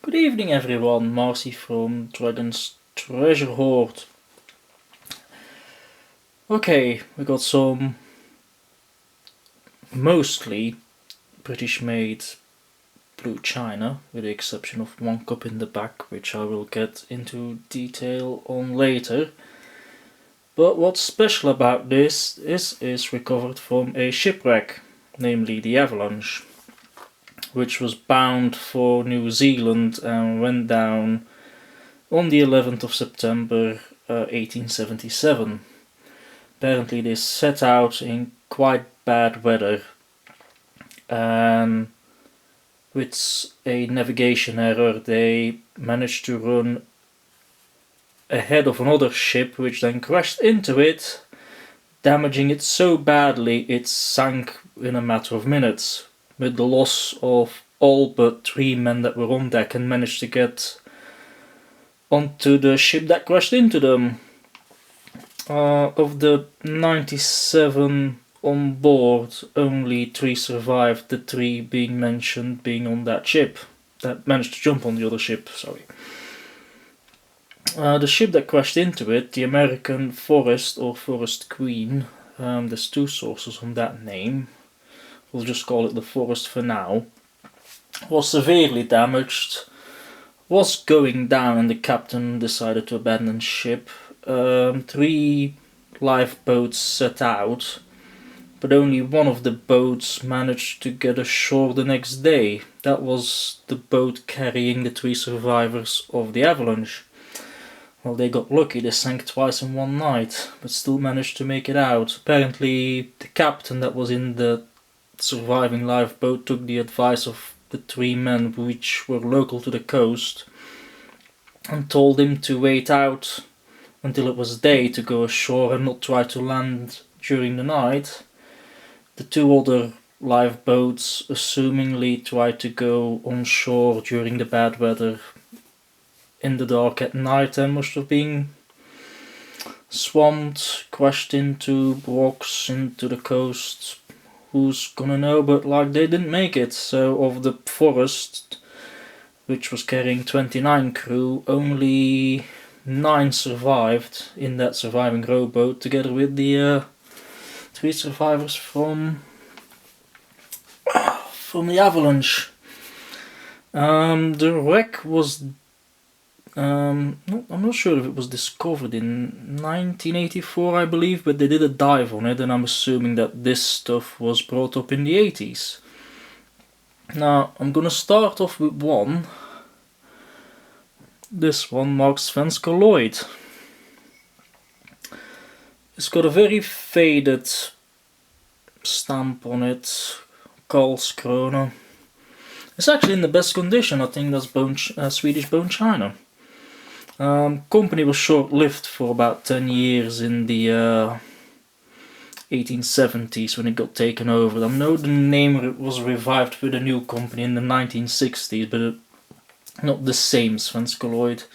Good evening everyone, Marcy from Dragon's Treasure Hoard. Okay, we got some mostly British made blue china, with the exception of one cup in the back, which I will get into detail on later. But what's special about this is recovered from a shipwreck, namely the Avalanche, which was bound for New Zealand and went down on the 11th of September 1877. Apparently they set out in quite bad weather, and with a navigation error they managed to run ahead of another ship, which then crashed into it, damaging it so badly it sank in a matter of minutes, with the loss of all but 3 men that were on deck and managed to get onto the ship that crashed into them. Of the 97 on board, only 3 survived, the 3 being mentioned being on that ship, that managed to jump on the other ship, sorry. The ship that crashed into it, the American Forest or Forest Queen, there's 2 sources on that name, we'll just call it the Forest for now, was severely damaged, was going down and the captain decided to abandon ship. 3 lifeboats set out, but only one of the boats managed to get ashore the next day. That was the boat carrying the 3 survivors of the Avalanche. Well, they got lucky, they sank twice in one night, but still managed to make it out. Apparently the captain that was in the surviving lifeboat took the advice of the 3 men, which were local to the coast, and told him to wait out until it was day to go ashore and not try to land during the night. The 2 other lifeboats assumingly tried to go on shore during the bad weather in the dark at night and must have been swamped, crashed into rocks, into the coast. Who's gonna know, but like they didn't make it. So of the Forest, which was carrying 29 crew, only 9 survived in that surviving rowboat, together with the 3 survivors from the Avalanche. The wreck was I'm not sure if it was discovered in 1984, I believe, but they did a dive on it, and I'm assuming that this stuff was brought up in the 80s. Now, I'm gonna start off with one. This one marks Svenska Lloyd. It's got a very faded stamp on it, Karlskrona. It's actually in the best condition. I think that's Swedish bone china. Company was short-lived for about 10 years in the 1870s when it got taken over. I know the name was revived with a new company in the 1960s, but not the same Svenska Lloyd.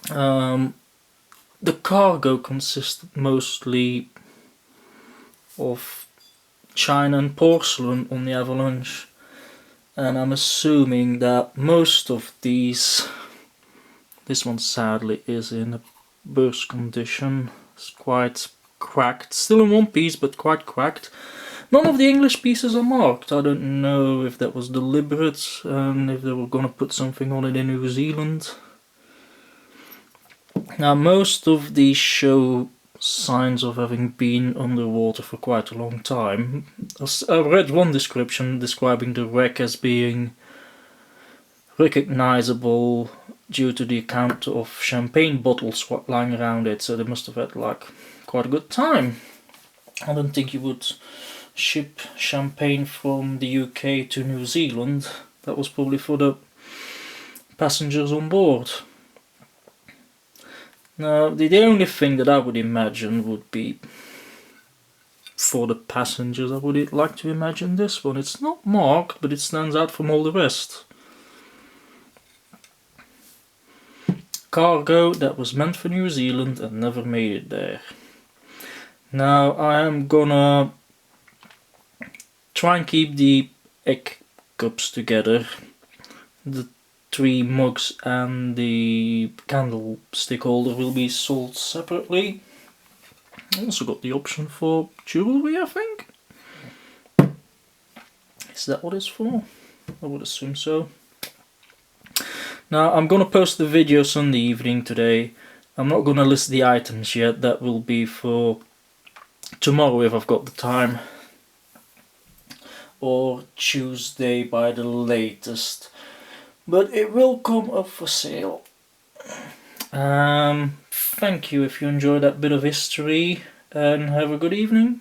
The cargo consisted mostly of china and porcelain on the Avalanche, and I'm assuming that most of these, this one sadly is in a burst condition, it's quite cracked, still in one piece but quite cracked. None of the English pieces are marked. I don't know if that was deliberate and if they were gonna put something on it in New Zealand. Now most of these show signs of having been underwater for quite a long time. I read one description describing the wreck as being recognizable due to the account of champagne bottles lying around it, so they must have had like quite a good time. I don't think you would ship champagne from the UK to New Zealand. That was probably for the passengers on board. Now, the only thing that I would imagine would be for the passengers. I would like to imagine this one. It's not marked, but it stands out from all the rest. Cargo that was meant for New Zealand and never made it there. Now I am gonna try and keep the egg cups together. The 3 mugs and the candlestick holder will be sold separately. I also got the option for jewellery, I think. Is that what it's for? I would assume so. Now I'm gonna post the video Sunday evening today. I'm not gonna list the items yet, that will be for tomorrow if I've got the time. Or Tuesday by the latest. But it will come up for sale. Thank you if you enjoyed that bit of history, and have a good evening.